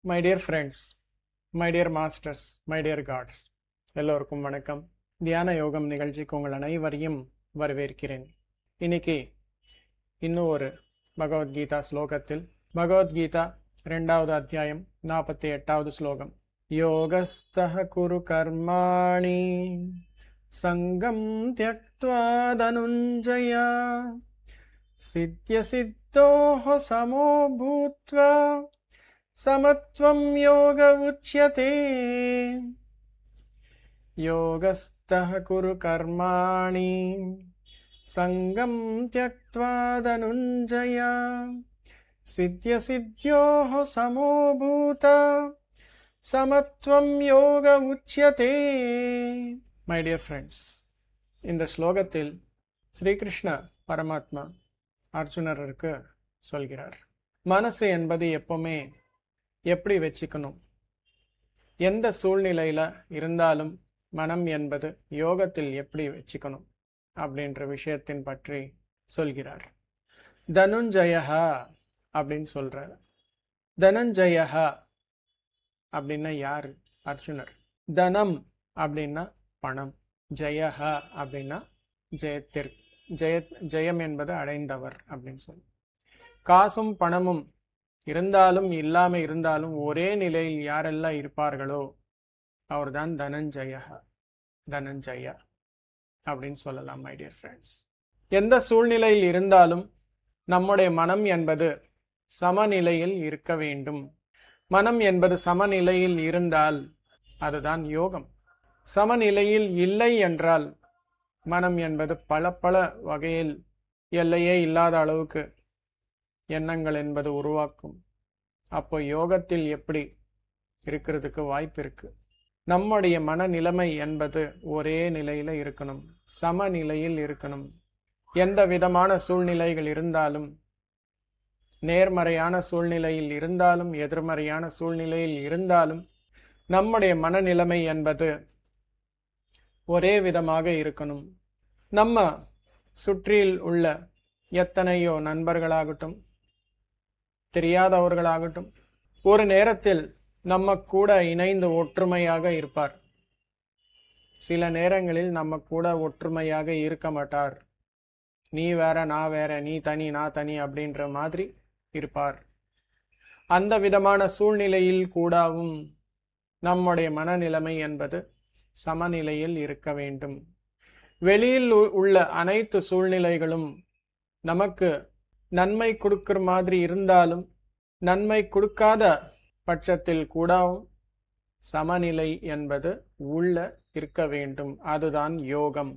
My dear friends, my dear masters, my dear gods, எல்லோருக்கும் வணக்கம். தியான யோகம் நிகழ்ச்சிக்கு உங்கள் அனைவரையும் வரவேற்கிறேன். இன்னைக்கு இன்னும் ஒரு பகவத்கீதா ஸ்லோகத்தில் பகவத்கீதா 2வது அத்தியாயம் 48வது ஸ்லோகம். யோகஸ்தஹ குரு கர்மாணி சங்கம் த்யக்த்வா தனுஞ்சயா சித்ய சித்தோஹ சமோ பூத்வா சமத்வம் யோக உச்யதே. யோகஸ்தஹ குரு கர்மாணி சங்கம் த்யக்த்வா தனுஞ்சயா சித்ய சித்யோஹ சமோ பூதா சமத்வம் யோக உச்யதே. மை டியர் ஃப்ரெண்ட்ஸ், இந்த ஸ்லோகத்தில் ஸ்ரீகிருஷ்ண பரமாத்மா அர்ஜுனருக்கு சொல்கிறார், மனசு என்பது எப்பவுமே எப்படி வச்சுக்கணும், எந்த சூழ்நிலையில் இருந்தாலும் மனம் என்பது யோகத்தில் எப்படி வச்சுக்கணும் அப்படின்ற விஷயத்தின் பற்றி சொல்கிறார். தனுஞ்சயா அப்படின்னு சொல்றார். தனஞ்சயா அப்படின்னா யாரு? அர்ஜுனர். தனம் அப்படின்னா பணம், ஜெயஹா அப்படின்னா ஜெயம் என்பது அடைந்தவர் அப்படின்னு சொல்லி. காசும் பணமும் இருந்தாலும் இல்லாம இருந்தாலும் ஒரே நிலையில் யாரெல்லாம் இருப்பார்களோ அவர்தான் தனஞ்சயா அப்படின்னு சொல்லலாம். மை டியர் ஃப்ரெண்ட்ஸ், எந்த சூழ்நிலையில் இருந்தாலும் நம்முடைய மனம் என்பது சமநிலையில் இருக்க வேண்டும். மனம் என்பது சமநிலையில் இருந்தால் அதுதான் யோகம். சமநிலையில் இல்லை என்றால் மனம் என்பது பல வகையில் எல்லையே இல்லாத அளவுக்கு எண்ணங்கள் என்பது உருவாக்கும். அப்போ யோகத்தில் எப்படி இருக்கிறதுக்கு வாய்ப்பு இருக்கு? நம்முடைய மனநிலைமை என்பது ஒரே நிலையில இருக்கணும், சமநிலையில் இருக்கணும். எந்த விதமான சூழ்நிலைகள் இருந்தாலும், நேர்மறையான சூழ்நிலையில் இருந்தாலும் எதிர்மறையான சூழ்நிலையில் இருந்தாலும் நம்முடைய மனநிலைமை என்பது ஒரே விதமாக இருக்கணும். நம்ம சுற்றில் உள்ள எத்தனையோ நண்பர்களாகட்டும் தெரியாதவர்களாகட்டும் ஒரு நேரத்தில் நம்ம கூட இணைந்து ஒற்றுமையாக இருப்பார். சில நேரங்களில் நம்ம கூட ஒற்றுமையாக இருக்க மாட்டார். நீ வேற நான் வேற, நீ தனி நான் தனி அப்படின்ற மாதிரி இருப்பார். அந்த விதமான சூழ்நிலையில் கூடவும் நம்முடைய மனநிலைமை என்பது சமநிலையில் இருக்க வேண்டும். வெளியில் உள்ள அனைத்து சூழ்நிலைகளும் நமக்கு நன்மை கொடுக்கிற மாதிரி இருந்தாலும் நன்மை கொடுக்காத பட்சத்தில் கூடவும் சமநிலை என்பது உள்ள இருக்க வேண்டும். அதுதான் யோகம்.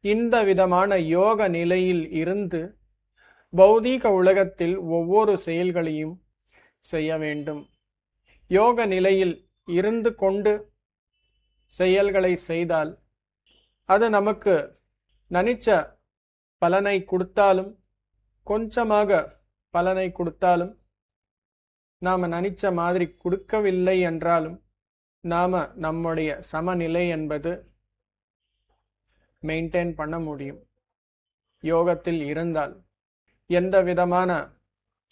இந்த விதமான யோக நிலையில் இருந்து பௌதீக உலகத்தில் ஒவ்வொரு செயல்களையும் செய்ய வேண்டும். யோக நிலையில் இருந்து கொண்டு செயல்களை செய்தால் அது நமக்கு நினைச்ச பலனை கொடுத்தாலும் கொஞ்சமாக பலனை கொடுத்தாலும், நாம நினைச்ச மாதிரி கொடுக்கவில்லை என்றாலும் நாம நம்முடைய சமநிலை என்பது மெயின்டைன் பண்ண முடியும். யோகத்தில் இருந்தால் எந்த விதமான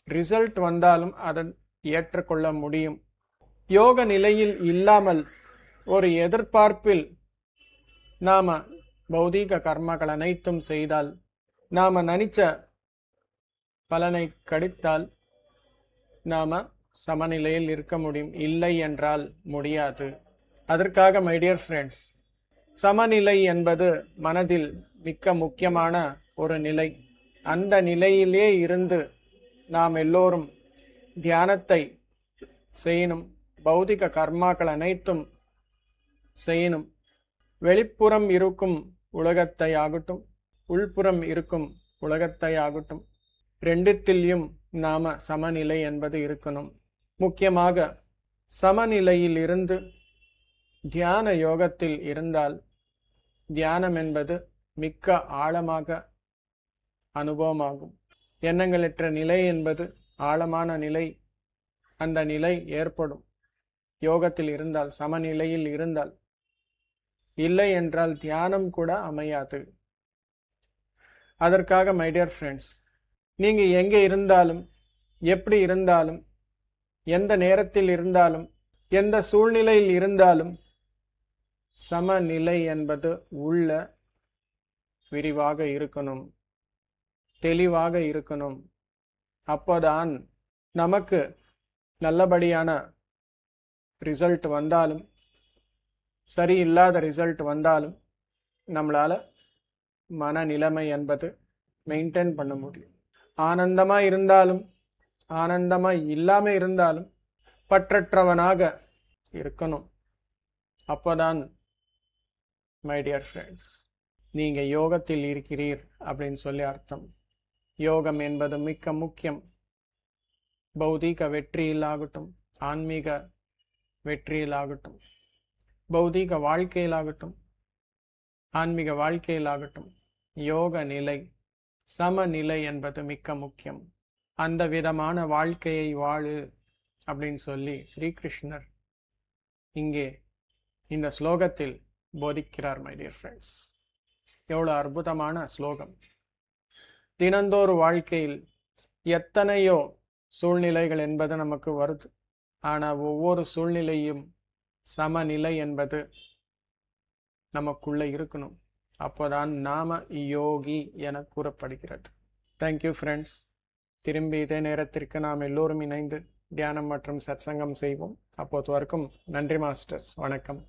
ரிசல்ட் வந்தாலும் அதை ஏற்றுக்கொள்ள முடியும். யோக நிலையில் இல்லாமல் ஒரு எதிர்பார்ப்பில் நாம பௌதீக கர்மங்கள் அனைத்தும் செய்தால், நாம நினைச்ச பலனை கிடைத்தால் நாம சமநிலையில் இருக்க முடியும். இல்லை என்றால் முடியாது. அதற்காக மை டியர் ஃப்ரெண்ட்ஸ், சமநிலை என்பது மனதில் மிக்க முக்கியமான ஒரு நிலை. அந்த நிலையிலே இருந்து நாம் எல்லோரும் தியானத்தை செய்யணும். பௌதிக கர்மாக்கள் அனைத்தும் செய்யணும். வெளிப்புறம் இருக்கும் உலகத்தை ஆகட்டும், உள்புறம் இருக்கும் உலகத்தை ஆகட்டும், ரெண்டுத்திலையும் நாம சமநிலை என்பது இருக்கணும். முக்கியமாக சமநிலையில் இருந்து தியான யோகத்தில் இருந்தால் தியானம் என்பது மிக்க ஆழமாக அனுபவமாகும். எண்ணங்களற்ற நிலை என்பது ஆழமான நிலை. அந்த நிலை ஏற்படும் யோகத்தில் இருந்தால், சமநிலையில் இருந்தால். இல்லை என்றால் தியானம் கூட அமையாது. அதற்காக மை டியர் ஃப்ரெண்ட்ஸ், நீங்க எங்கே இருந்தாலும் எப்படி இருந்தாலும் எந்த நேரத்தில் இருந்தாலும் எந்த சூழ்நிலையில் இருந்தாலும் சமநிலை என்பது உள்ள விரிவாக இருக்கணும், தெளிவாக இருக்கணும். அப்போதான் நமக்கு நல்லபடியான ரிசல்ட் வந்தாலும் சரியில்லாத ரிசல்ட் வந்தாலும் நம்மளால மனநிலைமை என்பது மெயின்டைன் பண்ண முடியும். ஆனந்தமா இருந்தாலும் ஆனந்தமா இல்லாம இருந்தாலும் பற்றற்றவனாக இருக்கணும். அப்போதான் மை டியர் ஃப்ரெண்ட்ஸ், நீங்க யோகத்தில் இருக்கிறீர் அப்படின்னு சொல்லி அர்த்தம். யோகம் என்பது மிக்க முக்கியம். பௌதீக வெற்றியிலாகட்டும், ஆன்மீக வெற்றியிலாகட்டும், பௌதீக வாழ்க்கையிலாகட்டும், ஆன்மீக வாழ்க்கையிலாகட்டும், யோக நிலை, சமநிலை என்பது மிக்க முக்கியம். அந்த விதமான வாழ்க்கையை வாழு அப்படின்னு சொல்லி ஸ்ரீகிருஷ்ணர் இங்கே இந்த ஸ்லோகத்தில் போதிக்கிறார். மை டியர் ஃப்ரெண்ட்ஸ், எவ்வளோ அற்புதமான ஸ்லோகம். தினந்தோறு வாழ்க்கையில் எத்தனையோ சூழ்நிலைகள் என்பது நமக்கு வருது. ஆனால் ஒவ்வொரு சூழ்நிலையும் சமநிலை என்பது நமக்குள்ள இருக்கணும். அப்போதான் நாம யோகி என கூறப்படுகிறது. Thank you friends. திரும்பி இதே நேரத்திற்கு நாம் எல்லோரும் இணைந்து தியானம் மற்றும் சத்சங்கம் செய்வோம். அப்போது வரைக்கும் நன்றி மாஸ்டர்ஸ். வணக்கம்.